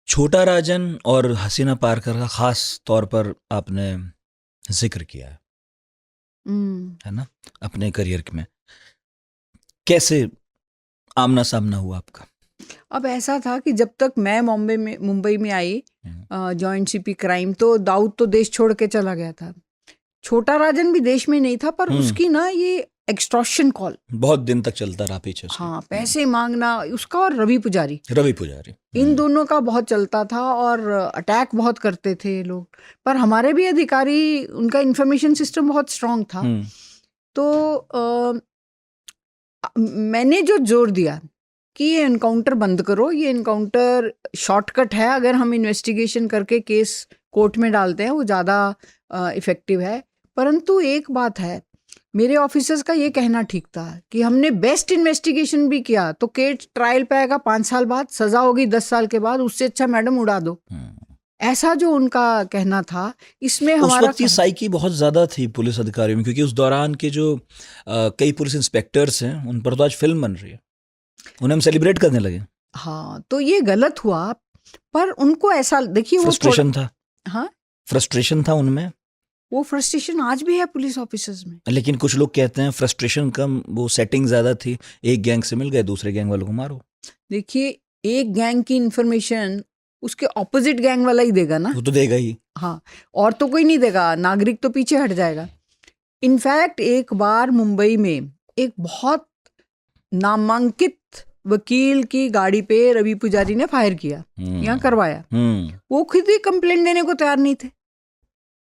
छोटा राजन और हसीना पारकर का खास तौर पर आपने जिक्र किया है ना, अपने करियर में। कैसे आमना सामना हुआ आपका? अब ऐसा था कि जब तक मैं मुंबई में आई जॉइंट सीपी क्राइम, तो दाऊद तो देश छोड़ के चला गया था। छोटा राजन भी देश में नहीं था, पर उसकी ना ये एक्सटॉर्शन कॉल बहुत दिन तक चलता रहा पीछे से। हाँ, पैसे मांगना उसका, और रवि पुजारी इन दोनों का बहुत चलता था, और अटैक बहुत करते थे लोग। पर हमारे भी अधिकारी, उनका इंफॉर्मेशन सिस्टम बहुत स्ट्रांग था। तो मैंने जो जोर दिया कि ये एनकाउंटर बंद करो, ये एनकाउंटर शॉर्टकट है, अगर हम इन्वेस्टिगेशन करके केस कोर्ट में डालते हैं वो ज़्यादा इफ़ेक्टिव है। परंतु एक बात है, मेरे ऑफिसर्स का ये कहना ठीक था कि हमने बेस्ट इन्वेस्टिगेशन भी किया तो केस ट्रायल पे आएगा 5 साल बाद, सज़ा होगी 10 साल के बाद, उससे अच्छा मैडम उड़ा दो। ऐसा जो उनका कहना था, इसमें हमारा उस वक्त ये साइकी बहुत ज़्यादा थी पुलिस अधिकारियों में, क्योंकि उस दौरान के जो कई पुलिस इंस्पेक्टर्स हैं उन पर तो आज फिल्म बन रही है, उन्हें हम सेलिब्रेट करने लगे। हाँ, तो ये गलत हुआ। पर उनको ऐसा, देखिए, वो फ्रस्ट्रेशन था। हाँ, फ्रस्ट्रेशन था उनमें। वो फ्रस्ट्रेशन आज भी है पुलिस ऑफिसर्स में। लेकिन कुछ लोग कहते हैं फ्रस्ट्रेशन कम, वो सेटिंग ज़्यादा थी। एक गैंग से मिल गए, दूसरे गैंग वालों को मारो। देखिए, एक गैंग की इन्फॉर्मेशन उसके ऑपोजिट गैंग वाला ही देगा ना। वो तो देगा ही। हाँ, और तो कोई नहीं देगा, नागरिक तो पीछे हट जाएगा। इनफैक्ट एक बार मुंबई में एक बहुत नामांकित वकील की गाड़ी पे रवि पुजारी ने फायर किया, यहाँ करवाया। वो खुद ही कंप्लेंट देने को तैयार नहीं थे।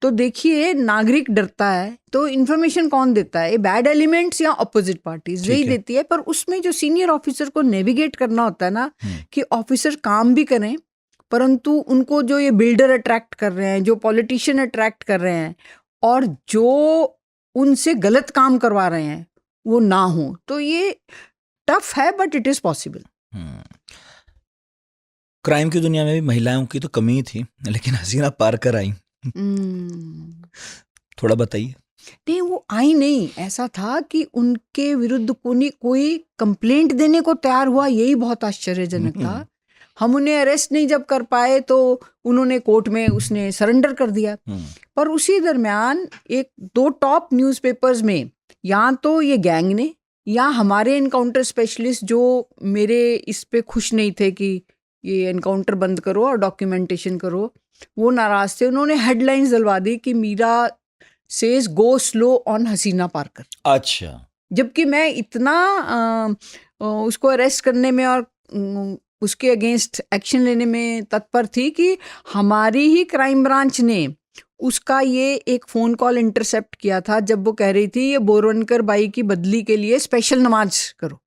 तो देखिए, नागरिक डरता है तो इन्फॉर्मेशन कौन देता है? बैड एलिमेंट्स या अपोजिट पार्टीज, वही देती है। पर उसमें जो सीनियर ऑफिसर को नेविगेट करना होता है ना, कि ऑफिसर काम भी करें, परंतु उनको जो ये बिल्डर अट्रैक्ट कर रहे हैं, जो पॉलिटिशियन अट्रैक्ट कर रहे हैं, और जो उनसे गलत काम करवा रहे हैं, वो ना हो। तो ये टफ है, but it is possible. Crime की दुनिया में भी महिलाओं की तो कमी थी, लेकिन हसीना पारकर आई। थोड़ा बताइए। नहीं, वो आई नहीं, ऐसा था कि उनके विरुद्ध कोई कंप्लेंट देने को तैयार हुआ, यही बहुत आश्चर्यजनक था। हम उन्हें अरेस्ट नहीं जब कर पाए तो उन्होंने कोर्ट में उसने सरेंडर कर दिया। पर उसी दरमियान एक दो टॉप न्यूज़पेपर्स में, या तो ये गैंग ने या हमारे एनकाउंटर स्पेशलिस्ट जो मेरे इस पे खुश नहीं थे कि ये एनकाउंटर बंद करो और डॉक्यूमेंटेशन करो, वो नाराज थे। उन्होंने हेडलाइंस डलवा दी कि Meera says go slow on Haseena Parkar. अच्छा। जबकि मैं इतना उसको अरेस्ट करने में और उसके अगेंस्ट एक्शन लेने में तत्पर थी कि हमारी ही क्राइम ब्रांच ने उसका ये एक फ़ोन कॉल इंटरसेप्ट किया था, जब वो कह रही थी ये बोरवनकर बाई की बदली के लिए स्पेशल नमाज करो।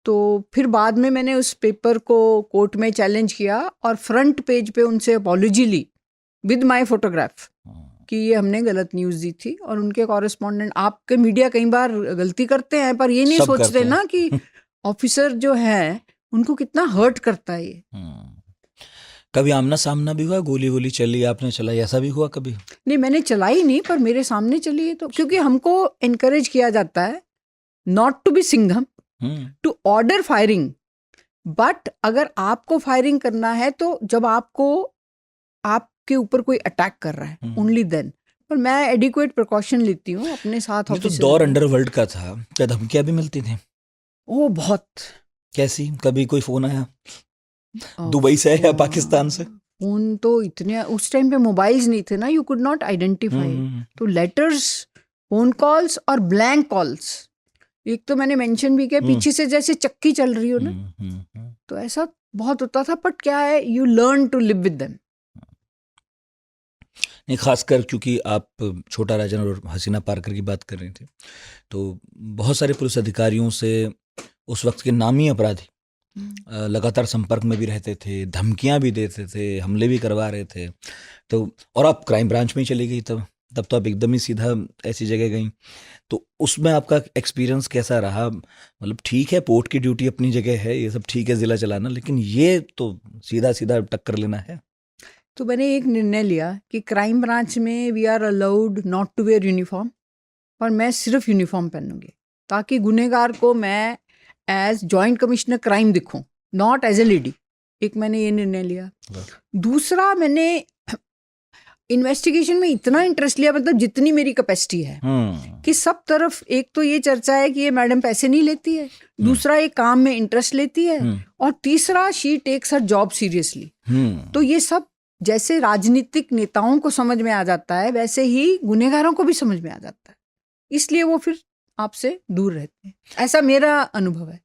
तो फिर बाद में मैंने उस पेपर को कोर्ट में चैलेंज किया और फ्रंट पेज पे उनसे अपॉलॉजी ली विद माय फोटोग्राफ कि ये हमने गलत न्यूज़ दी थी। और उनके कॉरेस्पॉन्डेंट, आपके मीडिया कई बार गलती करते हैं, पर ये नहीं सोचते ना कि ऑफिसर जो है उनको कितना हर्ट करता है ये। कभी आमना सामना भी हुआ? गोली चली, आपने चलाई, ऐसा भी हुआ कभी? नहीं, मैंने चलाई नहीं, पर मेरे सामने चली है। तो क्योंकि हमको एनकरेज किया जाता है not to be Singham, to order firing. But अगर आपको फायरिंग करना है तो जब आपके ऊपर कोई अटैक कर रहा है, ओनली देन। पर मैं एडिक्वेट प्रिकॉशन लेती हूँ अपने साथ। तो दौर अंडरवर्ल्ड का था, क्या धमकियां भी मिलती थी? ओ बहुत। कैसी? कभी कोई फोन आया दुबई से या पाकिस्तान से? फोन तो इतने, उस टाइम पे मोबाइल्स नहीं थे ना, यू कुड नॉट आइडेंटिफाई। तो लेटर्स, फोन कॉल्स और ब्लैंक कॉल्स। एक तो मैंने मेंशन भी किया, पीछे से जैसे चक्की चल रही हो ना, तो ऐसा बहुत होता था। बट क्या है, you learn to live with them. नहीं, खासकर क्योंकि आप छोटा राजन और हसीना पारकर की बात कर रहे थे, तो बहुत सारे पुलिस अधिकारियों से उस वक्त के नामी अपराधी लगातार संपर्क में भी रहते थे, धमकियां भी देते थे, हमले भी करवा रहे थे। तो और आप क्राइम ब्रांच में ही चली गई तब तो आप एकदम ही सीधा ऐसी जगह गई। तो उसमें आपका एक्सपीरियंस कैसा रहा? मतलब ठीक है, पोर्ट की ड्यूटी अपनी जगह है, ये सब ठीक है, जिला चलाना, लेकिन ये तो सीधा सीधा टक्कर लेना है। तो मैंने एक निर्णय लिया कि क्राइम ब्रांच में we are allowed not to wear uniform, पर मैं सिर्फ यूनिफॉर्म पहनूंगी ताकि गुनहगार को मैं एज जॉइंट कमिश्नर क्राइम दिखूं, नॉट एज ए लेडी। एक मैंने ये निर्णय लिया। वाह। दूसरा, मैंने इन्वेस्टिगेशन में इतना इंटरेस्ट लिया, मतलब जितनी मेरी कैपेसिटी है, कि सब तरफ एक तो ये चर्चा है कि ये मैडम पैसे नहीं लेती है, दूसरा ये काम में इंटरेस्ट लेती है, और तीसरा she takes her job seriously. तो ये सब जैसे राजनीतिक नेताओं को समझ में आ जाता है, वैसे ही गुनहगारों को भी समझ में आ जाता है, इसलिए वो फिर आपसे दूर रहते हैं। ऐसा मेरा अनुभव है।